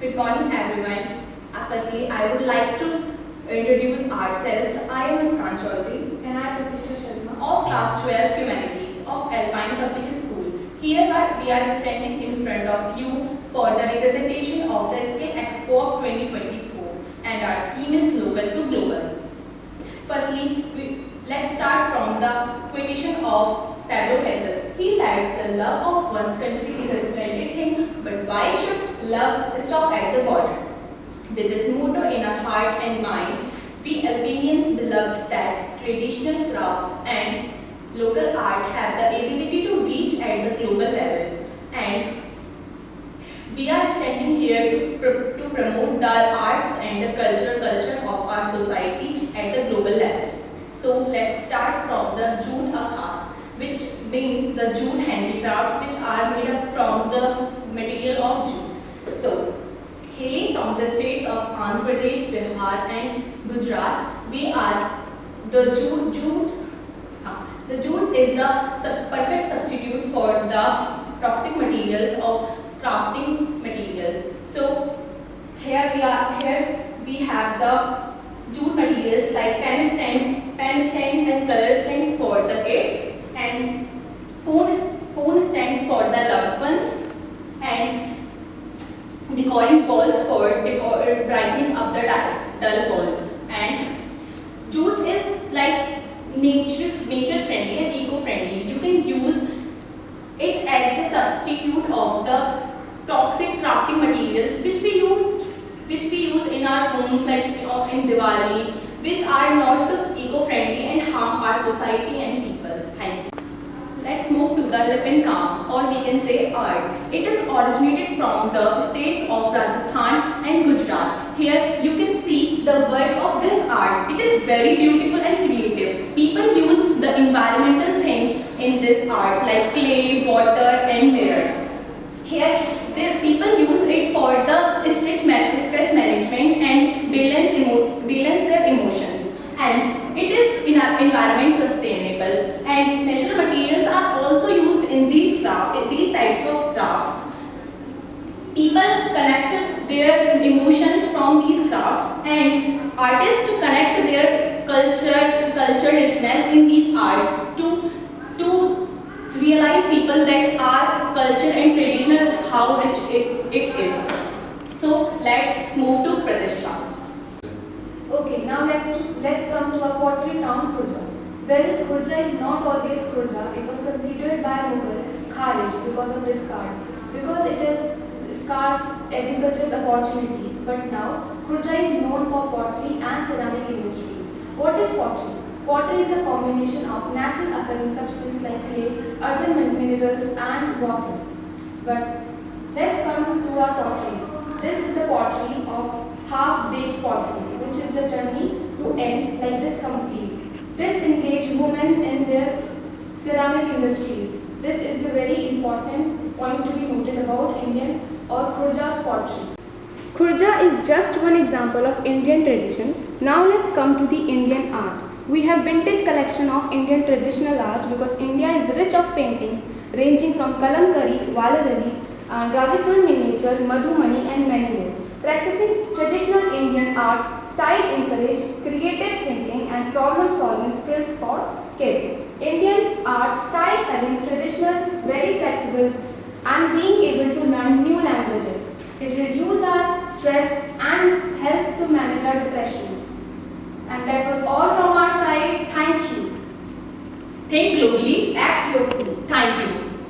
Good morning everyone. Firstly, I would like to introduce ourselves. I am Muskan Chaudhary And I am Pratishtha Sharma of class 12 Humanities of Alpine Public School. Here we are standing in front of you for the representation of the Skill Expo of 2024 and our theme is Local to Global. Firstly, let's start from the quotation of Pablo Hasél. He said, "The love of one's country is a splendid thing, but why should love stop at the border?" With this motto in our heart and mind, we Albanians believed that traditional craft and local art have the ability to reach at the global level, and we are standing here to promote the arts and the culture of our society at the global level. So let's start from the jute akhas, which means the jute handicrafts which are made up from the material of jute. So hailing from the states of Andhra Pradesh, Bihar and Gujarat, we are the jute. The jute is the perfect substitute for the toxic materials of crafting materials. So here we have the jute materials like pen stands and color stands for the kids, and phone stands for the loved ones, and decoring balls for brightening up the dull walls. And jute is like nature friendly and eco friendly. You can use it as a substitute of the toxic crafting materials which we use in our homes, like in Diwali, which are not eco friendly and harm our society and peoples. Thank you. Let's move to the Lipin Kam, or we can say art. It is originated from the states of Rajasthan and Gujarat. Here you can see the work of this art. It is very beautiful and creative. People use the environmental things in this art like clay, water and mirrors. Here the people use it for the stress management and balance their emotions. And it is environment sustainable, and natural materials are also used in these types of crafts. People connect their emotions from these crafts, and artists to connect their culture richness in these arts to realize people that our culture and traditional how rich it is. So let's move to Pratishtha. Okay, now let's come to our pottery town Khurja. Well, Khurja is not always Khurja. It was considered by Mughal Kharij because of discard, because it is scarce agriculture's opportunities. But now Khurja is known for pottery and ceramic industries. What is pottery? Pottery is the combination of natural occurring substances like clay, earthen minerals and water. But let's come to our potteries. This is the pottery of half-baked pottery, which is the journey to end like this complete. This engaged women in their ceramic industries. This is the very important point to be noted about Indian or Khurja's pottery. Khurja is just one example of Indian tradition. Now let's come to the Indian art. We have vintage collection of Indian traditional arts because India is rich of paintings ranging from Kalamkari, Valarali, and Rajasthan miniature, Madhumani and many more. Practicing traditional Indian art style encourage creative thinking and problem solving skills for kids. Indian art style having traditional, very flexible and being able to learn new languages. It reduces our stress and help to manage our depression. And that was all from our side. Thank you. Think globally, Act locally. thank you.